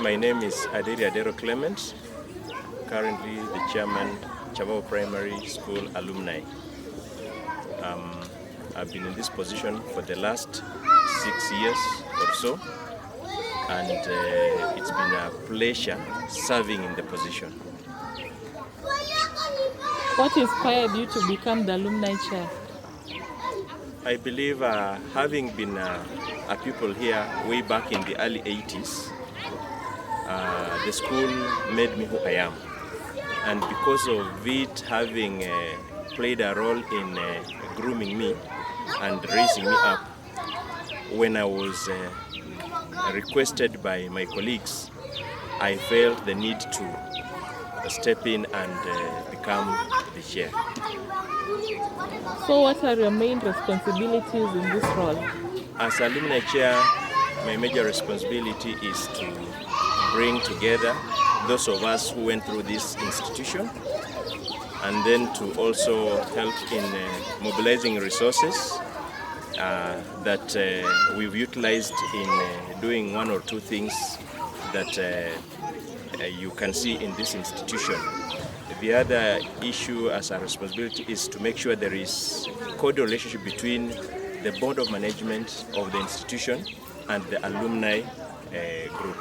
My name is Aderi Adero Clement, currently the chairman, Chavao Primary School alumni. I've been in this position for the last 6 years or so, and it's been a pleasure serving in the position. What inspired you to become the alumni chair? I believe having been a pupil here way back in the early 80s, the school made me who I am. And because of it having played a role in grooming me and raising me up, when I was requested by my colleagues, I felt the need to step in and become the chair. So what are your main responsibilities in this role? As alumni chair, my major responsibility is to bring together those of us who went through this institution, and then to also help in mobilizing resources that we've utilized in doing one or two things that you can see in this institution. The other issue as a responsibility is to make sure there is cordial relationship between the board of management of the institution and the alumni group.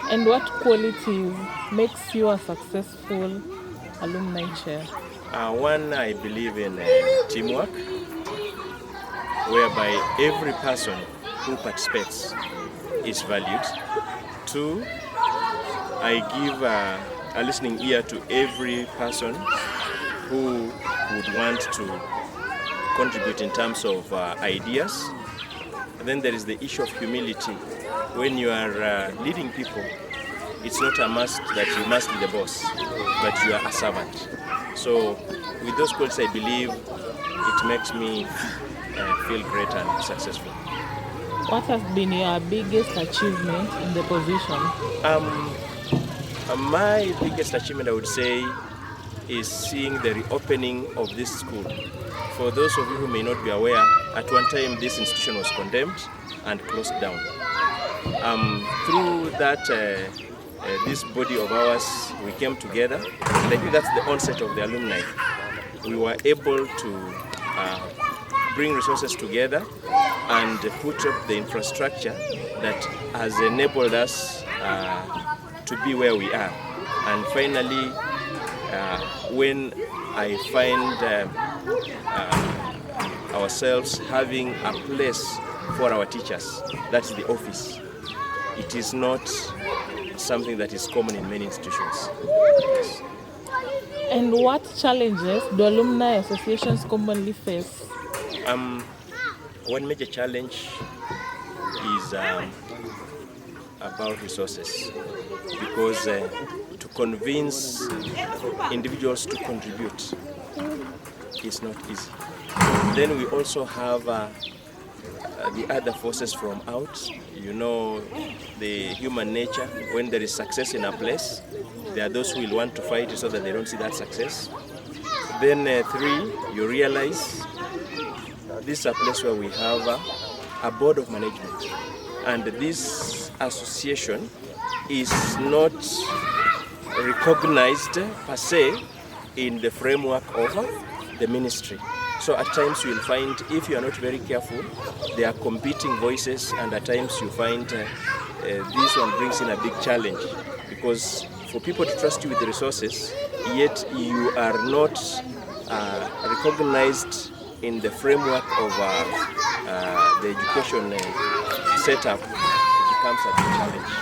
And what qualities makes you a successful alumni chair? One, I believe in teamwork, whereby every person who participates is valued. Two, I give a listening ear to every person who would want to contribute in terms of ideas. And then there is the issue of humility. When you are leading people, it's not a must that you must be the boss, but you are a servant. So with those qualities, I believe it makes me feel great and successful. What has been your biggest achievement in the position? My biggest achievement, I would say, is seeing the reopening of this school. For those of you who may not be aware, at one time this institution was condemned and closed down. Through that, this body of ours, we came together, and I think that's the onset of the alumni. We were able to bring resources together and put up the infrastructure that has enabled us to be where we are. And finally, when I find ourselves having a place for our teachers, that's the office. It is not something that is common in many institutions. Yes. And what challenges do alumni associations commonly face? One major challenge is about resources, because to convince individuals to contribute is not easy. Then we also have the other forces from out. You know, the human nature. When there is success in a place, there are those who will want to fight so that they don't see that success. Then three, you realize this is a place where we have a board of management, and this association is not recognized per se in the framework of the ministry. So at times you will find, if you are not very careful, there are competing voices, and at times you find this one brings in a big challenge, because for people to trust you with the resources, yet you are not recognized in the framework of the education setup, it becomes a big challenge.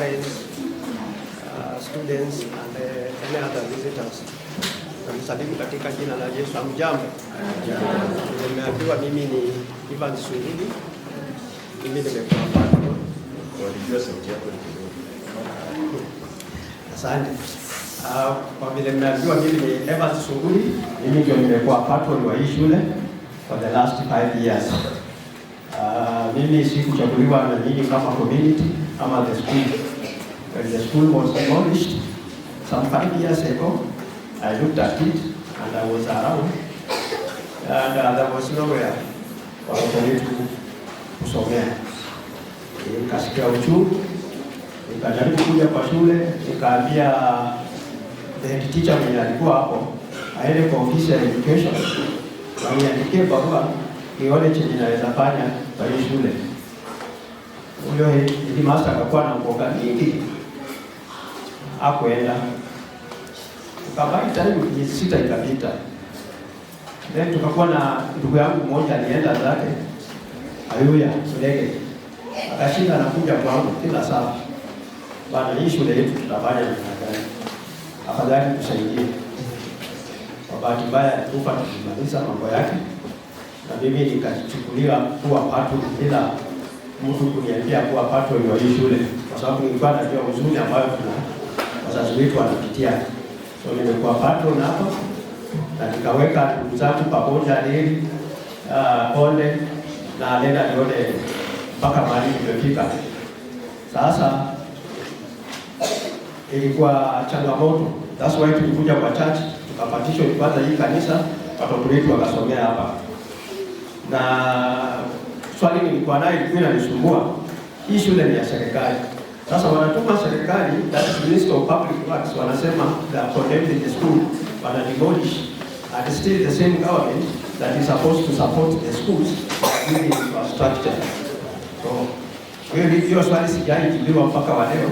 parents, students and any other visitors. Namsalimu katika jina la Yesu. Hamjambo. Nimeambiwa mimi ni Ivan Surudi. Mimi nimekuwa patron. Walijua sauti yako ni kidogo. Asante. Kwa vile nimeambiwa mimi ni Ivan Surudi, mimi ndio nimekuwa patron wa hii shule for the last 5 years. Mimi sikuchaguliwa na nyinyi kama community ama the school. When the school was demolished some 5 years ago, I looked at it and I was around and there was nowhere for me to kusomea. Nikasikia uchungu, nikajaribu kuja kwa shule, nikaambia the head teacher mwenye alikuwa hapo aende kwa ofisi ya education na niandikie barua nione chenye naweza fanya kwa hii shule. Huyo headmaster akakuwa na mboga nyingi, hakuenda. Tukabai time miezi 6 ikapita. Then tukakuwa na ndugu yangu mmoja alienda zake Ayuya Sulege. Akashinda anakuja kwangu kila saa. Bana, hii shule yetu tutafanya namna gani? Afadhali tusaidie. Kwa bahati mbaya tupa tukimaliza mambo yake. Na mimi nikachukuliwa kuwa patron bila mtu kuniambia kuwa patron wa hii shule. Kwa sababu nilikuwa najua huzuni ambayo tuna wazazi wetu wanapitia. So nimekuwa patron hapa na nikaweka ndugu zangu pamoja ili Konde na nenda nione mpaka mahali nimefika. Sasa ilikuwa changamoto. That's why tulikuja kwa church, tukapatishwa kwanza hii kanisa, watoto wetu wakasomea hapa. Na swali nilikuwa nayo ilikuwa inanisumbua. Hii shule ni ya serikali. Sasa wanatuma serikali, that is Minister of Public Works, wanasema they are condemning the school, wana demolish, and still the same government that is supposed to support the schools with infrastructure. So hiyo swali sijaijibiwa mpaka wa leo,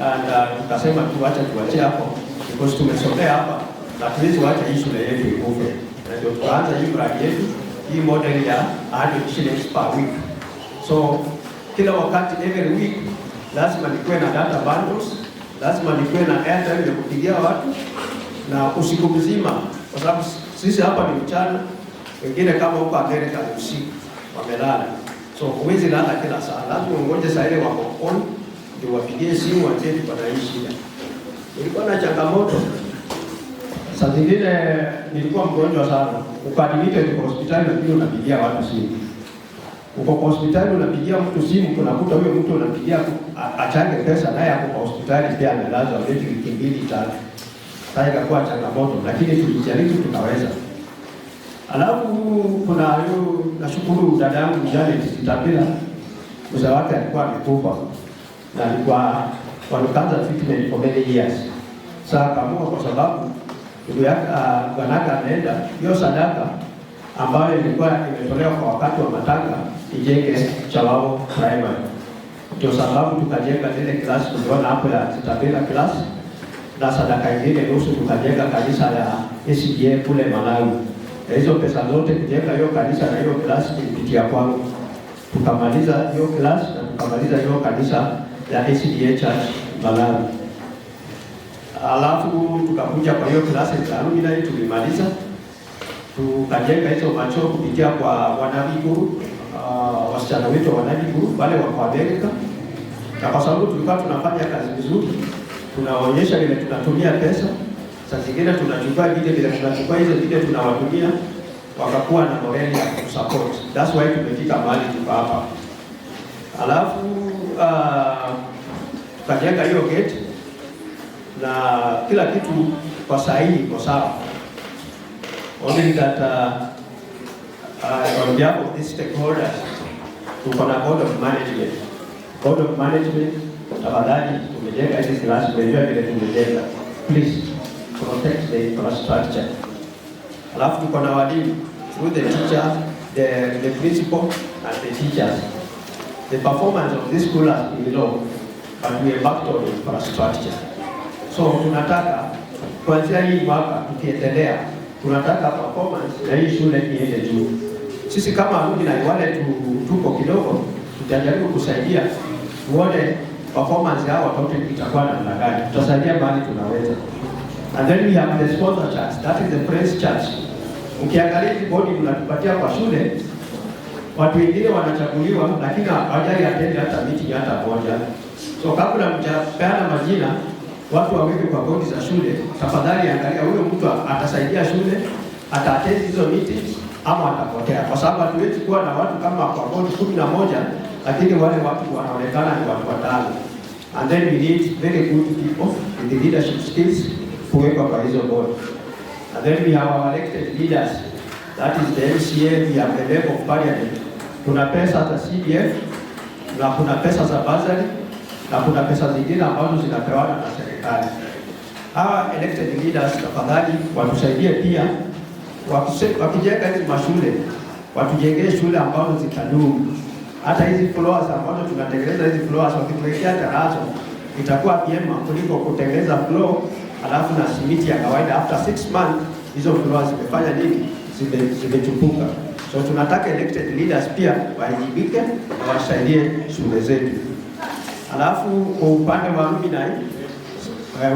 and tukasema tuache hapo because tumesomea hapa na tuwezi wacha hii shule yetu ikufe. Na ndio tuanza hii mradi yetu, hii model ya 100 shillings per week. So kila wakati every week lazima nikuwe na data bundles, lazima nikuwe na airtime ya kupigia watu na usiku mzima, kwa sababu sisi hapa ni mchana, wengine kama huko Amerika ni usiku wamelala. So huwezi lala kila saa, lazima ungoje saa ile wako on ndio wapigie simu waambie tuko na hii shida. Nilikuwa na changamoto. Saa zingine nilikuwa mgonjwa sana, ukadimite kwa hospitali lakini unapigia watu simu. Uko kwa hospitali unapigia mtu simu, unakuta huyo mtu unapigia achange pesa naye hapo kwa hospitali pia amelazwa wiki 2-3. Sasa ikakuwa changamoto, lakini tulijaribu tukaweza. Alafu kuna hiyo, nashukuru dada yangu Janet Sitabila, mzee wake alikuwa amekufa na alikuwa walianza treatment for many years. Sasa kama kwa sababu ndugu yake Ganaga anaenda, hiyo sadaka ambayo ilikuwa imetolewa kwa wakati wa matanga ijenge Chawao Primary. Ndio sababu tukajenga ile class tuliona hapo ya Sitabila class, na sadaka nyingine nusu tukajenga kanisa ya SDA kule Malawi. Hizo pesa zote kujenga hiyo kanisa na hiyo class ilipitia kwangu. Tukamaliza hiyo class na tukamaliza hiyo kanisa ya SDA Church Malawi. Alafu tukakuja kwa hiyo class ya alumni tulimaliza. Tukajenga hizo macho kupitia kwa wanabiguru, wasichana wetu wanabiguru wale wa Amerika. Na kwa sababu tulikuwa tunafanya kazi nzuri, tunaonyesha vile tunatumia pesa. Sasa zingine tunachukua vile tunachukua hizo vile tunawatumia, wakakuwa na morali ya kusupport. That's why tumefika mahali tuko hapa. Alafu tukajenga hiyo gate na kila kitu kwa sahihi kwa sawa. Only that on behalf of these stakeholders, tuko na board of management. Board of management, tafadhali tumejenga hizi class kwa vile tumejenga. Please protect the infrastructure. Alafu tuko na walimu, through the teacher, the principal and the teachers. The performance of this school has been low, but we are backed on infrastructure. So tunataka kuanzia hii mwaka tukiendelea, tunataka performance ya hii shule iende juu. Sisi kama alumni na wale tuko kidogo, tutajaribu kusaidia tuone performance yao watoto itakuwa namna gani. Tutasaidia mahali tunaweza. And then we have the sponsor church, that is the praise church. Ukiangalia hizi bodi mnatupatia kwa shule, watu wengine wanachaguliwa lakini hawajali attend hata meeting hata moja. So kabla mjapeana majina, watu waweke kwa bodi za shule, tafadhali angalia huyo mtu atasaidia shule, ataattend hizo meetings ama atapotea. Kwa sababu hatuwezi kuwa na watu kama kwa bodi 11 lakini wale watu wanaonekana ni watu watano. And then we need very good people with the leadership skills kuwekwa kwa hizo bodi. And then we have our elected leaders, that is the MCA, we have the level of parliament. Kuna pesa za CDF, na kuna pesa za bursary, na kuna pesa zingine ambazo zinapewana na serikali. Hawa elected leaders tafadhali watusaidie pia, wakijenga hizi mashule, watujengee shule ambazo zitadumu. Hata hizi floors ambazo tunatengeneza hizi floors, wakituwekea tarazo, itakuwa vyema kuliko kutengeneza floor alafu na simiti ya kawaida. After 6 months hizo floors zimefanya nini? Zimechupuka. So tunataka elected leaders pia waijibike na wasaidie shule zetu. Alafu kwa upande wa alumni,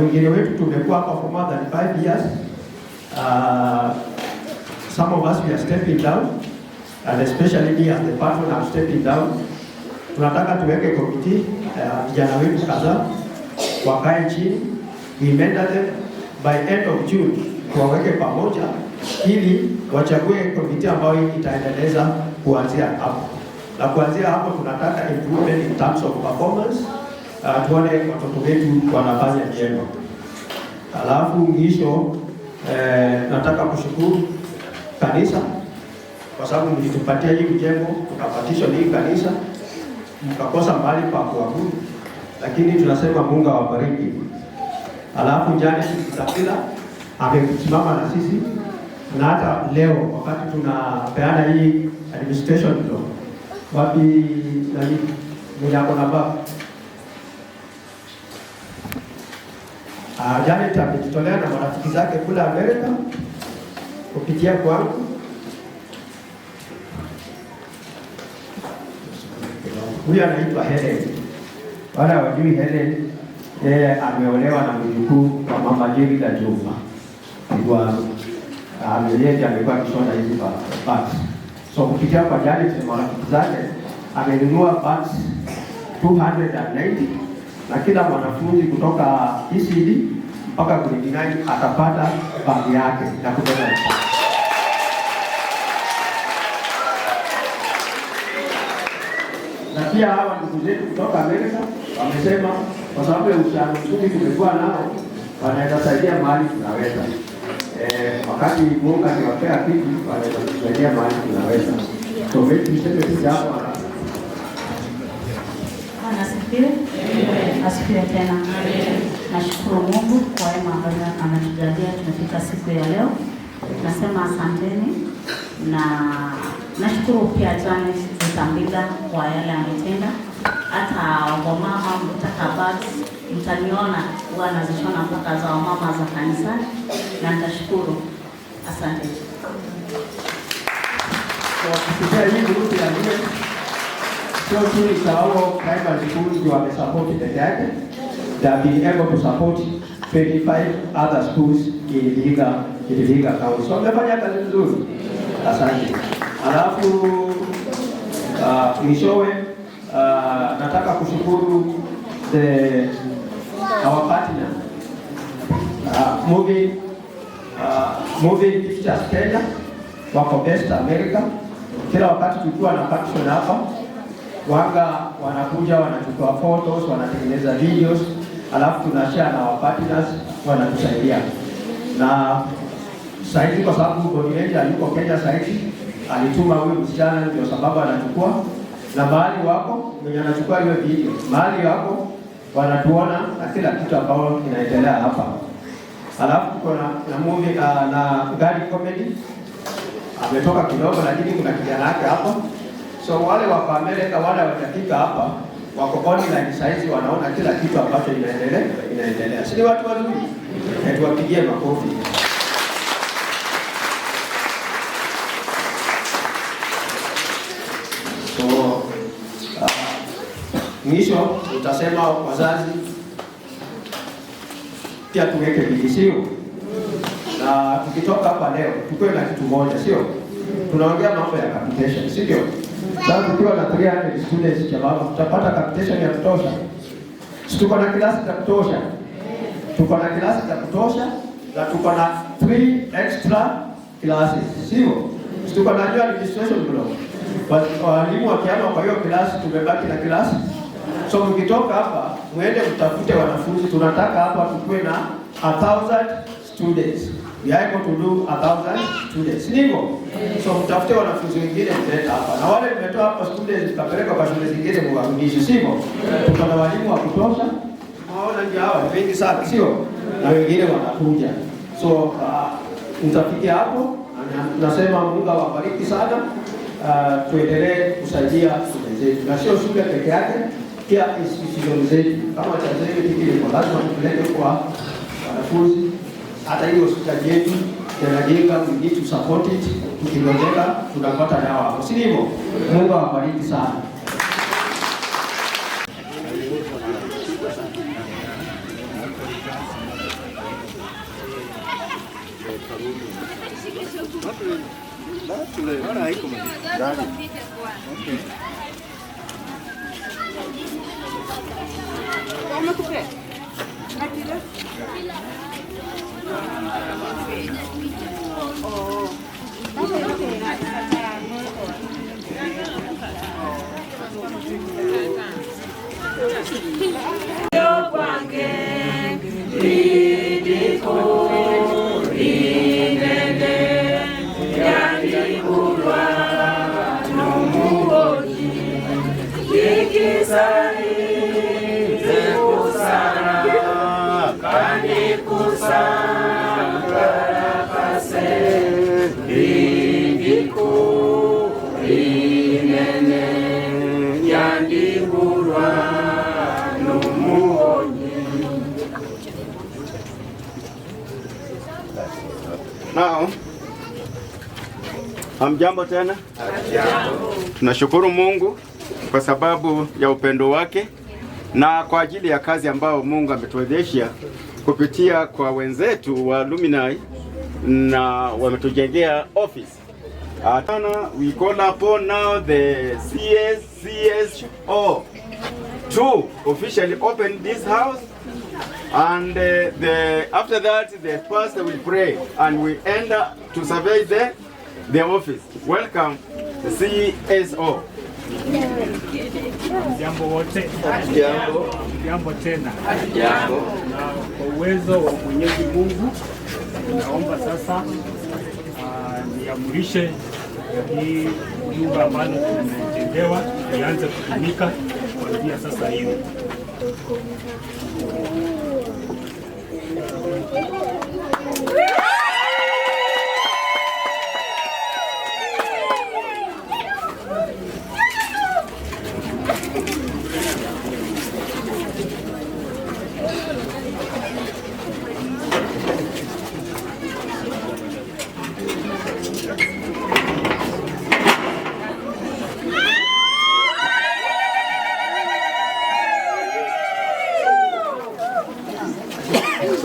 wengine wetu tumekuwa hapa for more than 5 years. Some of us we are stepping down, and especially me as the patron I'm stepping down. Tunataka tuweke committee vijana wetu kadhaa wakae chini, we mentor them by end of June, tuwaweke pamoja ili wachague committee ambayo itaendeleza kuanzia hapo. Na kuanzia hapo tunataka improvement in terms of performance, tuone watoto wetu wanafanya vyema. Alafu mwisho nataka kushukuru kanisa kwa sababu mlitupatia hii mjengo, tukapatishwa hii kanisa, mkakosa mahali pa kuabudu, lakini tunasema Mungu awabariki. Alafu jana Kitapila amesimama na sisi, na hata leo wakati tunapeana hii administration block, wapi nani mwenye na baba Janet amejitolea na marafiki zake kule Amerika kupitia kwangu. Huyu anaitwa Helen. Wala wajui Helen, yeye ameolewa na mjukuu wa mama Jerida Juma. Kwa amekuwa akishona hizi bats. So kupitia kwa Janet na marafiki zake amenunua bats 290, na kila mwanafunzi kutoka ECD mpaka grade 9 atapata bag yake na kubeba. Na pia hawa ndugu zetu kutoka Amerika wamesema kwa sababu ya uhusiano mzuri tumekuwa nao, wanaweza saidia mahali tunaweza. Wakati Mungu akiwapea kitu, wanaweza kusaidia mahali tunaweza. So wetu tuseme tu hapo. Asifiwe tena. Nashukuru Mungu kwa wema ambayo anatujalia tumefika siku ya leo. Nasema asanteni, na nashukuru pia Janet Zitambila kwa yale ametenda. Hata wamama mtakabati mtaniona huwa nazishona mpaka za wamama za kanisa, na nitashukuru. Asante. Kwa kupitia hii grupu ya nne, sio tu Isao primary schools ndio wamesupport peke yake, they have been able to support 25 other schools in Vihiga County. So wamefanya kazi nzuri. Asante. Alafu mwishowe nataka kushukuru our partner Moving Pictures Kenya, wako Best America. Kila wakati tukiwa na function hapa, wanga wanakuja wanachukua photos, wanatengeneza videos, alafu tunashare na our partners, wanatusaidia. Na saizi kwa sababu Bonimeja yuko Kenya saizi, alituma huyo msichana ndio sababu anachukua, na mahali wako mwenye anachukua hiyo video, mahali wako wanatuona na kila kitu ambao kinaendelea hapa. Alafu tuko na movie na Gari Comedy ametoka kidogo, lakini kuna kijana yake hapa. So wale wa Amerika wale watafika hapa wako online saizi, wanaona kila kitu ambacho inaendelea. Si watu wazuri? Tuwapigie makofi. Mwisho utasema wazazi pia tuweke bidii, na tukitoka hapa leo tukiwe na kitu moja, sio? Tunaongea mambo ya capitation, sio? Sasa tukiwa na 300 students sababu tutapata capitation ya kutosha. Tuko na klasi za kutosha. Tuko na klasi za kutosha na tuko na 3 extra classes, sio? Tuko na administration block. Walimu wakiama kwa hiyo klasi tumebaki na klasi. So mkitoka hapa muende mtafute wanafunzi. Tunataka hapa tukue na 1000 students. We are able to do 1000 students. Niko. So mtafute wanafunzi wengine mleta hapa. Na wale mmetoa hapa students tutapeleka kwa shule zingine muwarudishe, sio? Tuko na walimu wa kutosha. Naona ndio hawa wengi sana, sio? Na wengine wanakuja. So mtafikia hapo. Nasema Mungu awabariki sana. Tuendelee kusaidia shule zetu. Na sio shule peke yake, pia institution zetu. Kama Chazege hiki ni lazima tupeleke kwa wanafunzi. Hata hiyo hospitali yetu tunajenga, we need to support it. Tukingojeka tunapata dawa hapo. Si hivyo? Mungu awabariki sana. Now, hamjambo tena? Tunashukuru Mungu kwa sababu ya upendo wake na kwa ajili ya kazi ambayo Mungu ametuwezesha kupitia kwa wenzetu wa alumni na wametujengea office. We call upon now the CSO to officially open this house, and after that the pastor will pray and we enter to survey the office. Welcome the CSO. Jambo wote. Jambo tena. Jambo. Na kwa uwezo wa Mwenyezi Mungu naomba sasa niamrishe hii nyumba ambayo tumejengewa ianze kutumika kuanzia sasa hivi.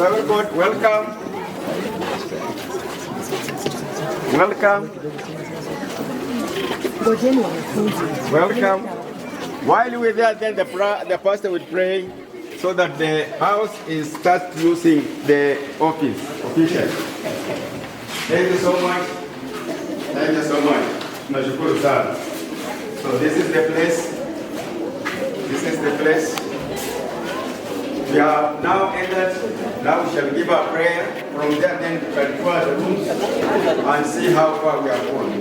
Very good. Welcome. Welcome. Welcome. While we're there, then the pastor will pray so that the house is start using the office officially. Thank you so much. Thank you so much. Nashukuru sana. So this is the place. This is the place. We have now entered. Now we shall give a prayer. From there, then we can tour the rooms and see how far we are going.